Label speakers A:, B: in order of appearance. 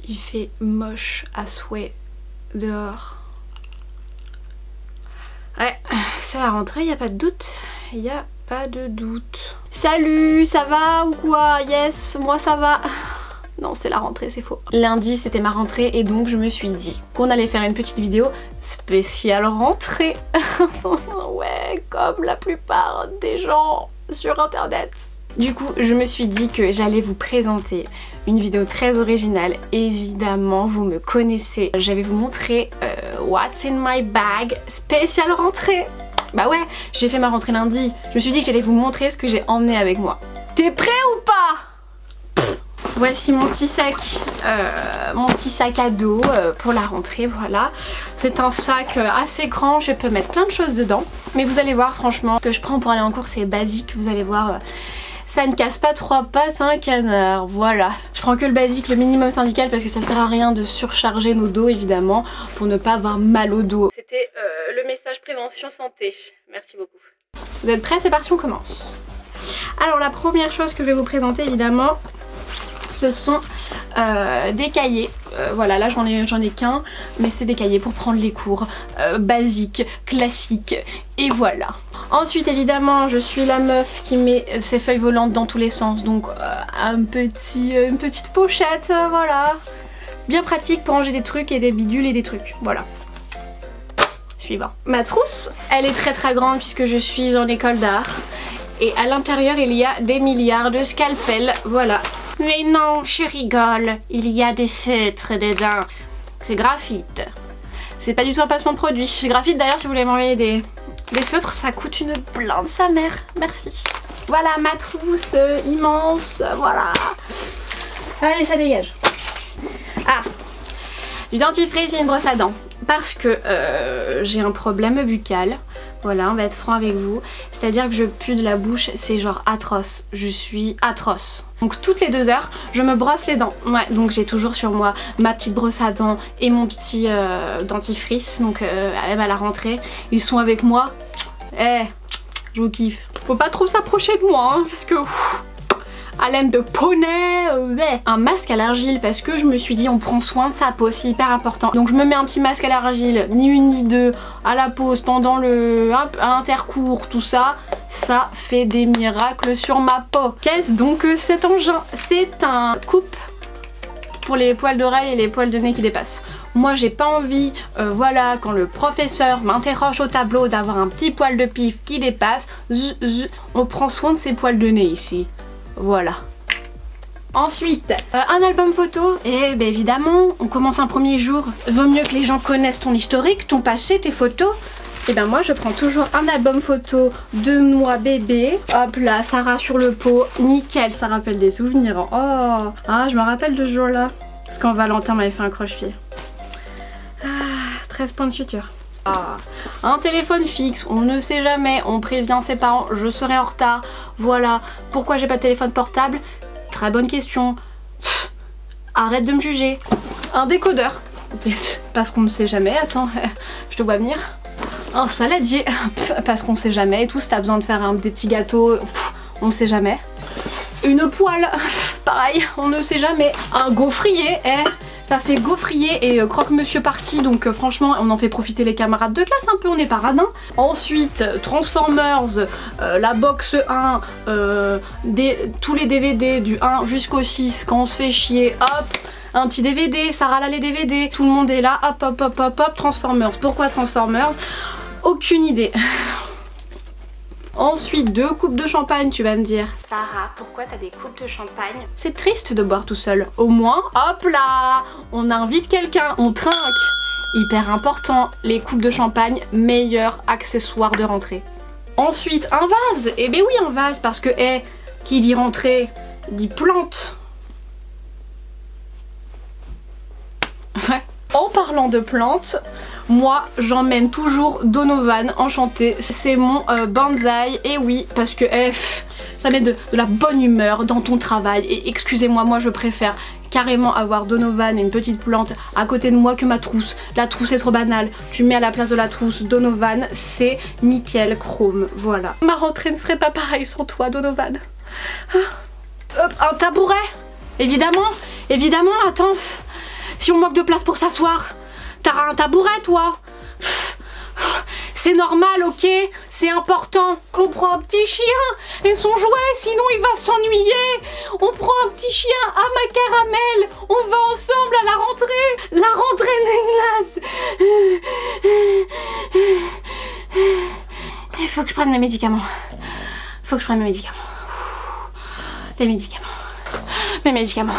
A: Il fait moche à souhait dehors. Ouais, c'est la rentrée, y a pas de doute. Y a pas de doute. Salut, ça va ou quoi? Yes, moi ça va. Non, c'est la rentrée, c'est faux. Lundi, c'était ma rentrée et donc je me suis dit qu'on allait faire une petite vidéo spéciale rentrée. Ouais, comme la plupart des gens sur internet. Du coup, je me suis dit que j'allais vous présenter une vidéo très originale. Évidemment, vous me connaissez. Je vais vous montrer What's in my bag spéciale rentrée. Bah ouais, j'ai fait ma rentrée lundi. Je me suis dit que j'allais vous montrer ce que j'ai emmené avec moi. T'es prêt ou pas? Voici mon petit sac à dos pour la rentrée, voilà. C'est un sac assez grand, je peux mettre plein de choses dedans. Mais vous allez voir, franchement, ce que je prends pour aller en cours, c'est basique. Vous allez voir, ça ne casse pas trois pattes un canard, voilà. Je prends que le basique, le minimum syndical, parce que ça sert à rien de surcharger nos dos, évidemment, pour ne pas avoir mal au dos. C'était le message prévention santé. Merci beaucoup. Vous êtes prêts? C'est parti, on commence. Alors la première chose que je vais vous présenter, évidemment, ce sont des cahiers. Voilà, là j'en ai qu'un, mais c'est des cahiers pour prendre les cours basiques, classiques, et voilà. Ensuite, évidemment, je suis la meuf qui met ses feuilles volantes dans tous les sens, donc une petite pochette, voilà. Bien pratique pour ranger des trucs et des bidules et des trucs, voilà. Suivant. Ma trousse, elle est très grande puisque je suis en école d'art. Et à l'intérieur, il y a des milliards de scalpels, voilà. Mais non, je rigole, il y a des feutres dedans. C'est graphite. C'est pas du tout un placement de produit. Graphite, d'ailleurs, si vous voulez m'envoyer des feutres, ça coûte une blinde sa mère. Merci. Voilà ma trousse immense, voilà. Allez, ça dégage. Ah, du dentifrice et une brosse à dents. Parce que j'ai un problème buccal. Voilà, on va être franc avec vous. C'est-à-dire que je pue de la bouche, c'est genre atroce. Je suis atroce. Donc toutes les 2 heures, je me brosse les dents. Ouais, donc j'ai toujours sur moi ma petite brosse à dents et mon petit dentifrice. Donc à la rentrée, ils sont avec moi. Eh, je vous kiffe. Faut pas trop s'approcher de moi, hein, parce que... haleine de poney, ouais. Un masque à l'argile parce que je me suis dit on prend soin de sa peau, c'est hyper important. Donc je me mets un petit masque à l'argile, ni une ni deux, à la pause pendant à l'intercours, tout ça. Ça fait des miracles sur ma peau. Qu'est-ce donc cet engin? C'est un coupe pour les poils d'oreille et les poils de nez qui dépassent. Moi j'ai pas envie, voilà, quand le professeur m'interroge au tableau d'avoir un petit poil de pif qui dépasse. On prend soin de ses poils de nez ici. Voilà. Ensuite, un album photo. Et ben évidemment, on commence un premier jour. Vaut mieux que les gens connaissent ton historique, ton passé, tes photos. Et ben moi je prends toujours un album photo de moi bébé. Hop là, Sarah sur le pot. Nickel, ça rappelle des souvenirs. Oh, ah, je me rappelle de ce jour-là. Parce quand Valentin m'avait fait un croche-pied. Ah, 13 points de suture. Ah. Un téléphone fixe, on ne sait jamais, on prévient ses parents, je serai en retard, voilà. Pourquoi j'ai pas de téléphone portable? Très bonne question. Pff, arrête de me juger. Un décodeur, parce qu'on ne sait jamais, attends, je te vois venir. Un saladier, parce qu'on sait jamais et tout, si t'as besoin de faire des petits gâteaux, on ne sait jamais. Une poêle, pareil, on ne sait jamais. Un gaufrier, ça fait gaufrier et croque-monsieur parti, donc franchement on en fait profiter les camarades de classe un peu, on est paradins. Ensuite Transformers, la box 1, tous les DVD du 1 jusqu'au 6 quand on se fait chier, hop, un petit DVD, Sarah là les DVD, tout le monde est là, hop hop hop hop hop, Transformers. Pourquoi Transformers? Aucune idée. Ensuite, 2 coupes de champagne, tu vas me dire. Sarah, pourquoi t'as des coupes de champagne? C'est triste de boire tout seul. Au moins, hop là, on invite quelqu'un, on trinque. Hyper important, les coupes de champagne, meilleur accessoire de rentrée. Ensuite, un vase. Eh ben oui, un vase, parce que, qui dit rentrée, dit plante. Ouais. En parlant de plantes, moi j'emmène toujours Donovan enchanté, c'est mon bonsaï, et oui parce que ça met de la bonne humeur dans ton travail, et excusez-moi, moi je préfère carrément avoir Donovan, une petite plante à côté de moi, que ma trousse. La trousse est trop banale, tu mets à la place de la trousse Donovan, c'est nickel chrome, voilà. Ma rentrée ne serait pas pareille sans toi Donovan. Ah. Hop, un tabouret, évidemment, attends. Si on manque de place pour s'asseoir, t'as un tabouret toi. C'est normal, ok? C'est important. On prend un petit chien et son jouet, sinon il va s'ennuyer. On prend un petit chien à ma caramel. On va ensemble à la rentrée. La rentrée des glaces. Il faut que je prenne mes médicaments. Faut que je prenne mes médicaments. Les médicaments. Mes médicaments.